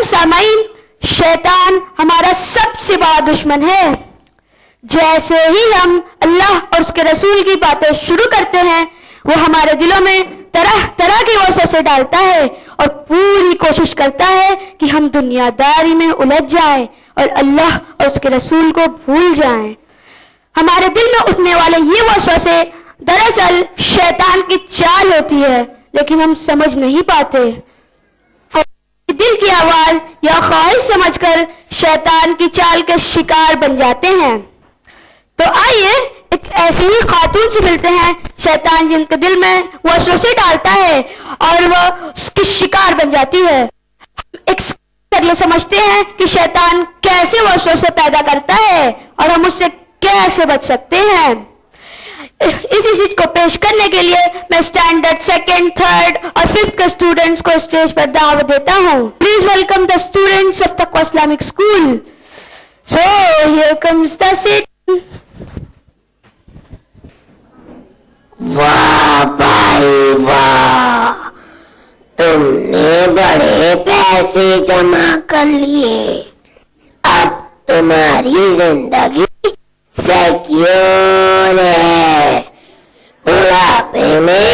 سامعین، شیطان ہمارا سب سے بڑا دشمن ہے. جیسے ہی ہم اللہ اور اس کے رسول کی باتیں شروع کرتے ہیں وہ ہمارے دلوں میں طرح طرح کی وسوسے ڈالتا ہے اور پوری کوشش کرتا ہے کہ ہم دنیا داری میں الجھ جائیں اور اللہ اور اس کے رسول کو بھول جائیں. ہمارے دل میں اٹھنے والے یہ وسوسے دراصل شیطان کی چال ہوتی ہے، لیکن ہم سمجھ نہیں پاتے. دل کی آواز یا خواہش سمجھ کر شیطان کی چال کے شکار بن جاتے ہیں. تو آئیے ایک ایسی ہی خاتون سے ملتے ہیں، شیطان جن کے دل میں وسوسے ڈالتا ہے اور وہ اس کی شکار بن جاتی ہے. ایک سمجھتے ہیں کہ شیطان کیسے وسوسے پیدا کرتا ہے اور ہم اس سے کیسے بچ سکتے ہیں. اسی چیز کو پیش کرنے کے لیے میں اسٹینڈرڈ 2nd 3rd اور 5th کے اسٹوڈنٹس کو اسٹیج پر دعوت دیتا ہوں. Please welcome the students of Taqwa Islamic school. So here comes the set. واہ بھائی واہ، تم نے بڑے پیسے جمع کر لیے. اب تمہاری زندگی سیکیور ہے. بڑھاپے میں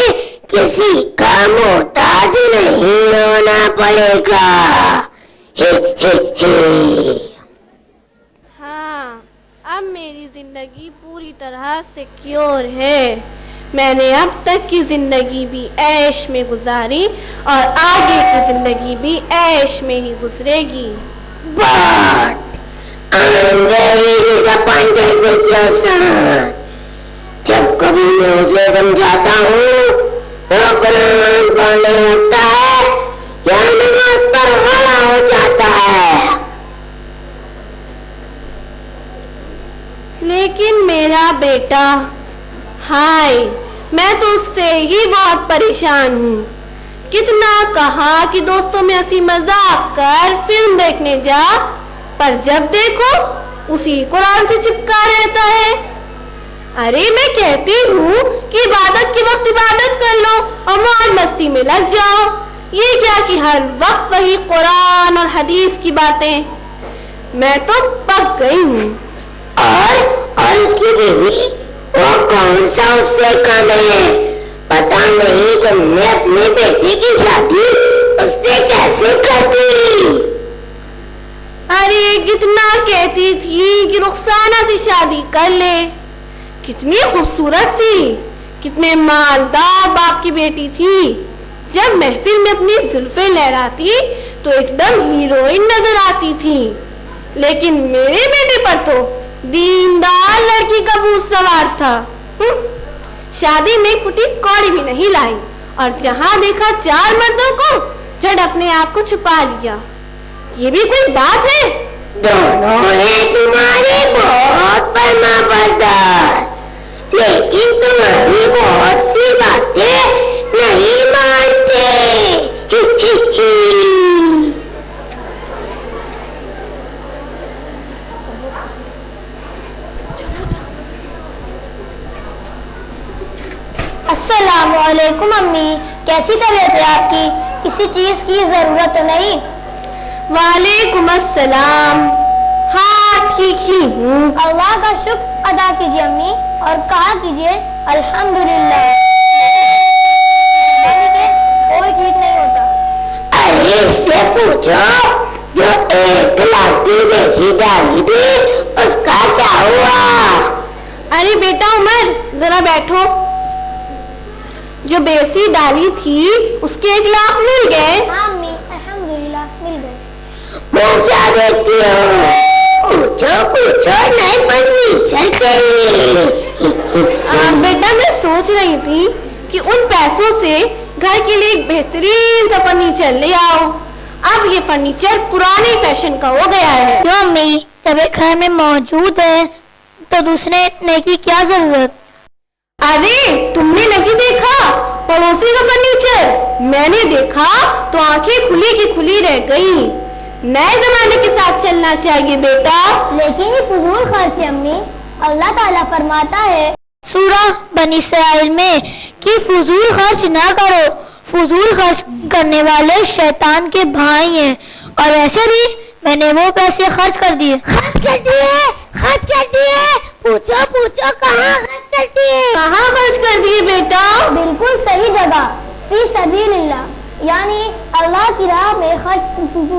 کسی کا محتاج نہیں ہونا پڑے گا. ہاں، اب میری زندگی پوری طرح سیکیور ہے. میں نے اب تک کی زندگی بھی عیش میں گزاری اور آگے کی زندگی بھی عیش میں ہی گزرے گی. But I'm very disappointed with your son. جب کبھی میں اسے سمجھاتا ہوں وہ قرآن پڑھنے لگتا ہے یا نماز پر غلا ہو جاتا ہے. لیکن میرا بیٹا، ہائے، میں تو اس سے ہی بہت پریشان ہوں. کتنا کہا کہ دوستوں میں ہنسی مذاق کر فلم دیکھنے جا، پر جب دیکھو اسی قرآن سے چپکا رہتا ہے. ارے میں کہتی ہوں کہ عبادت کے وقت عبادت کر لو اور موج مستی میں لگ جاؤ. یہ کیا کہ ہر وقت وہی قرآن اور حدیث کی باتیں. میں تو پک گئی ہوں. اور اس کی بیوی، وہ کون سا اس سے کم ہے؟ پتا نہیں کہ میں اپنے بیٹے کی شادی اس سے کیسے کر دی. ارے کتنا کہتی تھی کہ رخسانہ سے شادی کر لے. کتنی خوبصورت تھی، کتنے مالدار باپ کی بیٹی تھی. جب محفل میں اپنی زلفیں لہراتی تو ایک دم ہیروئن نظر آتی تھی. لیکن میرے بیٹے پر تو دیندار لڑکی کا بھوت سوار تھا. شادی میں پھٹی کوڑی بھی نہیں لائی اور جہاں دیکھا 4 مردوں کو جڑ اپنے آپ کو چھپا لیا. یہ بھی کوئی بات ہے؟ دونوں ہیں تمہارے بہت فرما بردار، لیکن تمہاری بہت سی باتیں نہیں مانتے. السلام علیکم امی، کیسی طبیعت ہے آپ کی؟ کسی چیز کی ضرورت تو نہیں؟ وعلیکم السلام، ہاں ٹھیک ہی ہوں. اللہ کا شکر ادا کیجیے امی اور کہا کیجیے الحمدللہ. کوئی ٹھیک نہیں ہوتا. ارے اس سے پوچھو جو 1 لاکھ کی بیسی ڈالی تھی اس کا کیا ہوا؟ ارے بیٹا عمر، ذرا بیٹھو. جو بیسی ڈالی تھی اس کے 1 لاکھ مل گئے. ہاں امی، الحمدللہ مل گئے. موسا دیکھتی ہو، پوچھو نئے فرنیچر کے لیے. بیٹا میں سوچ رہی تھی کہ ان پیسوں سے گھر کے لیے ایک بہترین سا فرنیچر لے آؤ. اب یہ فرنیچر پرانے فیشن کا ہو گیا ہے. کیوں امی، جب ایک گھر میں موجود ہے تو دوسرے نئے کی کیا ضرورت؟ ارے تم نے نہیں دیکھا پڑوسی کا فرنیچر؟ میں نے دیکھا تو آنکھیں کھلی کی کھلی رہ گئی. نئے زمانے کے ساتھ چلنا چاہیے بیٹا. لیکن یہ فضول خرچ ہے امی. اللہ تعالیٰ فرماتا ہے سورہ بنی اسرائیل میں کہ فضول خرچ نہ کرو. فضول خرچ کرنے والے شیطان کے بھائی ہیں اور ویسے بھی میں نے وہ پیسے خرچ کر دیے. خرچ کر دیے. پوچھو کہاں خرچ کرتی ہے؟ کہاں خرچ کر دیے بیٹا؟ بالکل صحیح جگہ، فی سبیل اللہ، یعنی اللہ کی راہ میں خرچ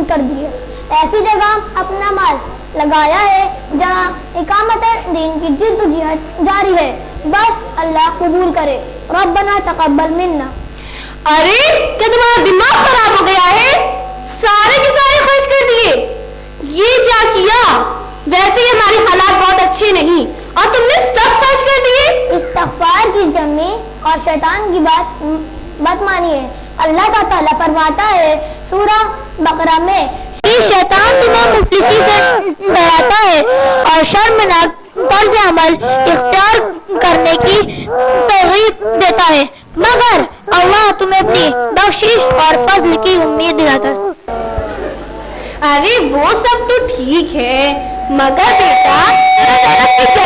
کر دیے. ایسی جگہ اپنا مال لگایا ہے جہاں اقامت دین کی جد و جہد جاری ہے. بس اللہ قبول کرے. ربنا تقبل منا. ارے کیا تمہارا دماغ خراب ہو گیا ہے؟ سارے کے سارے خرچ کر دیے. یہ کیا کیا؟ ویسے ہی ہماری حالات بہت اچھے نہیں اور تم نے سب خرچ کر دیے. استغفار کی جمی اور شیطان کی بات مت مانیے. اللہ کا تعالیٰ فرماتا ہے سورہ بقرہ میں کہ شیطان تمہیں مفلسی سے ڈراتا ہے اور شرمناک طرز عمل اختیار کرنے کی ترغیب دیتا ہے، مگر اللہ تمہیں اپنی بخشش اور فضل کی امید دلاتا ہے. ارے وہ سب تو ٹھیک ہے، مگر بیٹا کی جگہ کچھ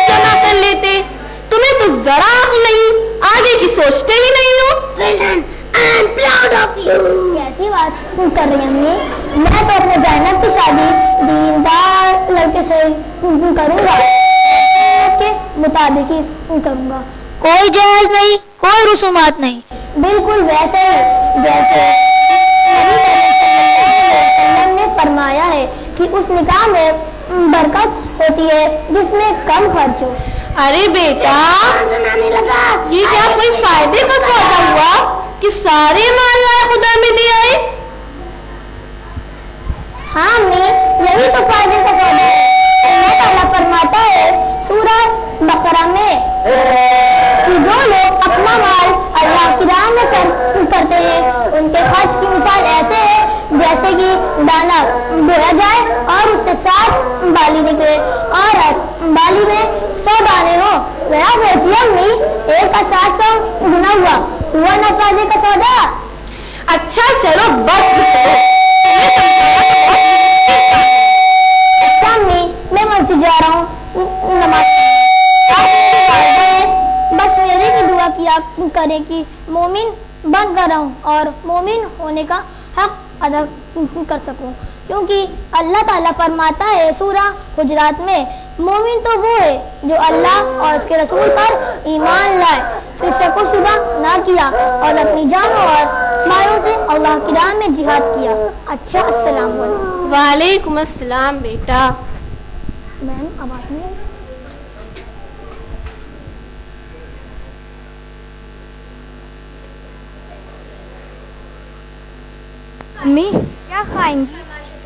جمع کر لیتے. تمہیں تو ذرا عقل نہیں، آگے کی سوچتے ہی نہیں ہو. کیسی بات کر رہی ہیں امی؟ میں تو اپنے زینب کی شادی دیندار لڑکے سے کروں گا، کے مطابق ہی کروں گا. کوئی جہیز نہیں، کوئی رسومات نہیں، بالکل ویسے ہی جیسے نبی وسلم نے فرمایا ہے کہ اس نکاح میں برکت ہوتی ہے جس میں کم خرچ ہو. ارے بیٹا یہ کیا کوئی فائدے کا سودا ہوا کہ سارے مال خدا میں دیا ہے؟ ہاں امی، یہی تو فائدے کا سودا ہے. اللہ تعالیٰ فرماتا ہے سورہ بقرہ میں کہ جو لوگ اپنا مال اللہ کی راہ میں کرتے ہیں ان کے خرچ کی مثال ایسے ہے جیسے کہ دانا بویا جائے اور اس سے 7 بالی نکلے اور بالی میں 100 دانے ہوں. سوچیے امی، 1 کا 700 گنا ہوا نہ فائدے کا سودا. اچھا چلو بس. اچھا امی، میں مسجد جا رہا ہوں نماز. بس میرے کی دعا کیا کرے کہ مومن بن کر رہوں اور مومن ہونے کا حق ادا کر سکوں، کیونکہ اللہ تعالیٰ فرماتا ہے سورہ حجرات میں مومن تو وہ ہے جو اللہ اور اس کے رسول پر ایمان لائے، پھر شک و شبہ نہ کیا اور اپنی جان اور مالوں سے اللہ کی راہ میں جہاد کیا. اچھا السلام علیکم. وعلیکم السلام بیٹا. میم آواز نہیں آئی؟ امی کیا کھائیں گی؟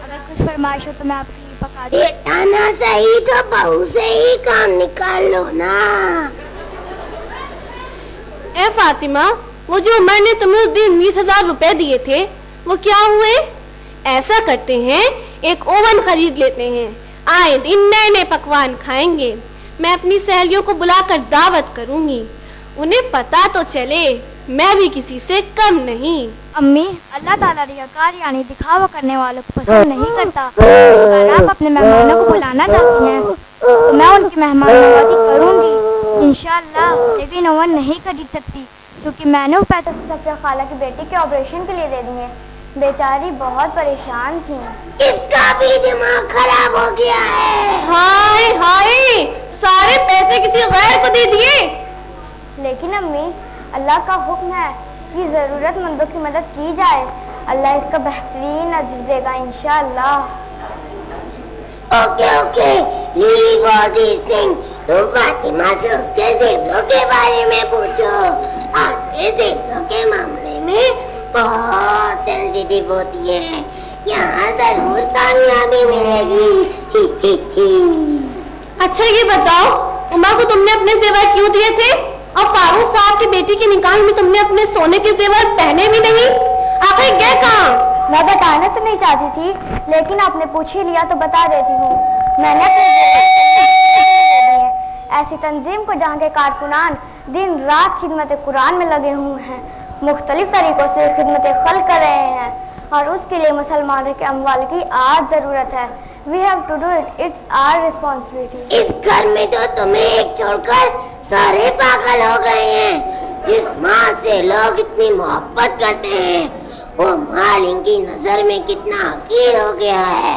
اگر کچھ فرمائش ہو تو میں آپ کی پکا دوں. بیٹا نہ صحیح تو بہو سے ہی کام نکال لو نا. اے فاطمہ، وہ جو عمر نے تمہیں اس دن 20,000 روپے دیے تھے وہ کیا ہوئے؟ ایسا کرتے ہیں ایک اوون خرید لیتے ہیں، آئے دن نئے نئے پکوان کھائیں گے. میں اپنی سہیلیوں کو بلا کر دعوت کروں گی، انہیں پتا تو چلے میں بھی کسی سے کم نہیں. امی اللہ تعالیٰ ریاکار یعنی دکھاوا کرنے والوں کو پسند نہیں کرتا. اگر آپ اپنے مہمانوں کو بلانا چاہتی ہیں تو میں ان کی مہمان نوازی کروں گی انشاءاللہ، لیکن اوون نہیں خرید سکتی کیونکہ میں نے وہ پیسے صفیہ خالہ کی بیٹی کے آپریشن کے لیے دے دیے. بیچاری بہت پریشان تھی. اس کا بھی دماغ خراب ہو گیا ہے. ہائے ہائے، سارے پیسے کسی غیر کو دے دیے. لیکن امی اللہ کا حکم ہے کہ ضرورت مندوں کی مدد کی جائے، اللہ اس کا بہترین اجر دے گا انشاءاللہ. اوکے لیو آل دیس تھنگ. تم فاطمہ سے اس کے زیوروں کے بارے میں پوچھو، اور یہ زیوروں کے معاملے میں بہت سینسیٹیو ہوتی ہے. یہاں ضرور کامیابی ملے گی. اچھا یہ بتاؤ، عمر کو تم نے اپنے زیور کیوں دیے تھے اور فاروق صاحب کی بیٹی کے نکاح میں تم نے اپنے سونے کے زیور پہنے بھی نہیں؟ آخر گئے کہاں؟ میں بتانا تو نہیں چاہتی تھی لیکن آپ نے پوچھ ہی لیا تو بتا دیتی ہوں. میں نے اپنے زیور ایسی تنظیم کو جہاں کے کارکنان دن رات خدمت قرآن میں لگے ہوئے ہیں، مختلف طریقوں سے خدمت خلق کر رہے ہیں اور اس کے لیے مسلمانوں کے اموال کی آج ضرورت ہے. We have to do it. It's our responsibility. اس گھر میں تو تمہیں ایک چھوڑ کر سارے پاگل ہو گئے ہیں. جس مال سے لوگ اتنی محبت کرتے ہیں وہ مال ان کی نظر میں کتنا حقیر ہو گیا ہے.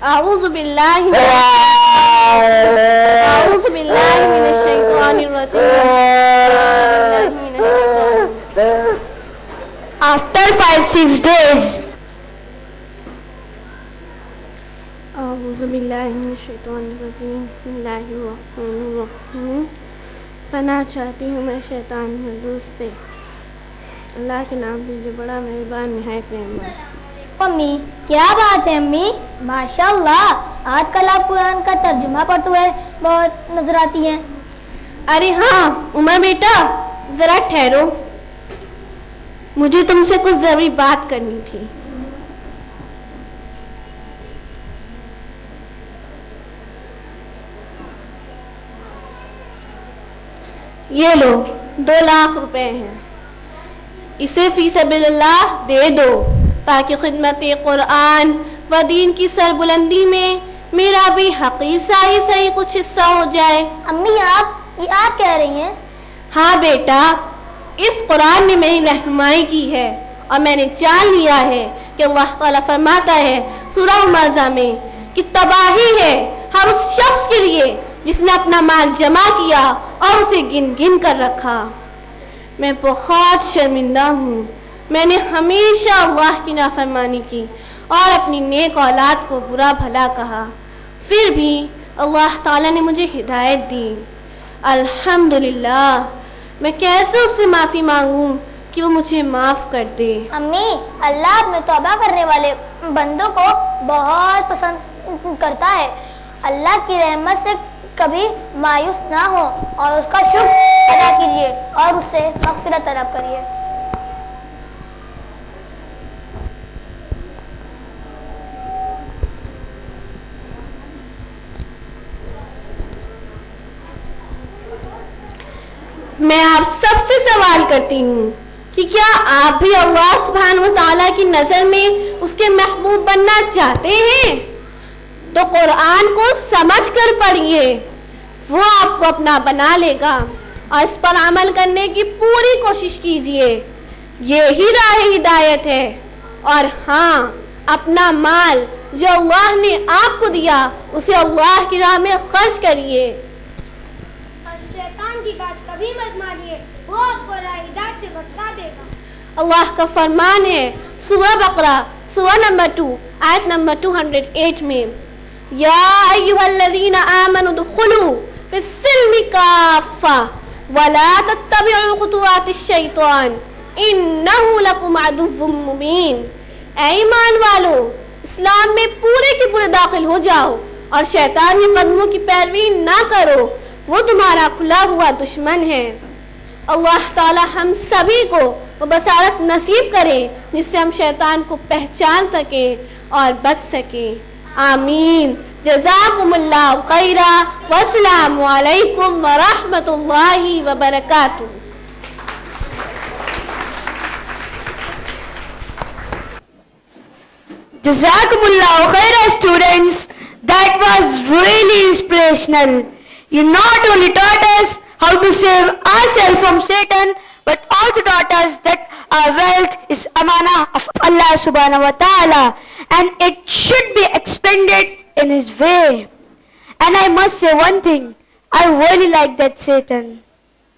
أعوذ بالله من الشيطان الرجيم. After 5-6 days, أعوذ بالله من الشيطان الرجيم. بسم الله الرحمن الرحيم. پناہ چاہتی ہوں میں شیطان مردود سے. اللہ کے نام سے بڑا مہربان نہایت رحیم. امی کیا بات ہے امی، ماشاءاللہ آج کل آپ قرآن کا ترجمہ پڑھتے ہوئے بہت نظر آتی ہیں. ارے ہاں عمر بیٹا ذرا ٹھہرو، مجھے تم سے کچھ ضروری بات کرنی تھی. یہ لو 2 لاکھ روپے ہیں، اسے فی سبیل اللہ دے دو تاکہ خدمت قرآن و دین کی سربلندی میں میرا بھی حقیر سا ہی صحیح کچھ حصہ ہو جائے. امی آپ کہہ رہی ہیں؟ ہاں بیٹا، اس قرآن نے میری رہنمائی کی ہے اور میں نے جان لیا ہے کہ اللہ تعالیٰ فرماتا ہے سورہ مائدہ میں کہ تباہی ہے ہر اس شخص کے لیے جس نے اپنا مال جمع کیا اور اسے گن گن کر رکھا. میں بہت شرمندہ ہوں، میں نے ہمیشہ اللہ کی نافرمانی کی اور اپنی نیک اولاد کو برا بھلا کہا، پھر بھی اللہ تعالیٰ نے مجھے ہدایت دی. الحمدللہ، میں کیسے اس سے معافی مانگوں کہ وہ مجھے معاف کر دے. امی اللہ اپنے توبہ کرنے والے بندوں کو بہت پسند کرتا ہے. اللہ کی رحمت سے کبھی مایوس نہ ہو اور اس کا شکر ادا کیجیے اور اس سے مغفرت طلب کریے. میں آپ سب سے سوال کرتی ہوں کہ کیا آپ بھی اللہ سبحانہ و تعالیٰ کی نظر میں اس کے محبوب بننا چاہتے ہیں؟ تو قرآن کو سمجھ کر پڑھیے، وہ آپ کو اپنا بنا لے گا اور اس پر عمل کرنے کی پوری کوشش کیجیے. یہی راہ ہدایت ہے. اور ہاں، اپنا مال جو اللہ نے آپ کو دیا اسے اللہ کی راہ میں خرچ کریے. شیطان کی بات کبھی مت مانیے، وہ آپ کو راہ ہدایت سے بھٹکا دے گا. اللہ کا فرمان ہے سورہ بقرہ سورہ نمبر 2 آیت نمبر 208 میں، یا ایھا الذین آمنوا ادخلوا فی السلم کافہ ولا تتبعوا خطوات الشیطان انہ لکم عدو مبین. اے ایمان والو، اسلام میں پورے کے پورے داخل ہو جاؤ اور شیطان کے قدموں کی پیروی نہ کرو، وہ تمہارا کھلا ہوا دشمن ہے. اللہ تعالی ہم سبھی کو وہ بصارت نصیب کرے جس سے ہم شیطان کو پہچان سکیں اور بچ سکیں. آمین. جزاکم اللہ خیرا والسلام علیکم ورحمۃ اللہ وبرکاتہ. Jazakumullah khaira students, that was really inspirational. You not only taught us how to save ourselves from Satan, but also taught us that our wealth is amanah of Allah subhanahu wa ta'ala and it should be expended in His way. And I must say one thing, I really like that Satan.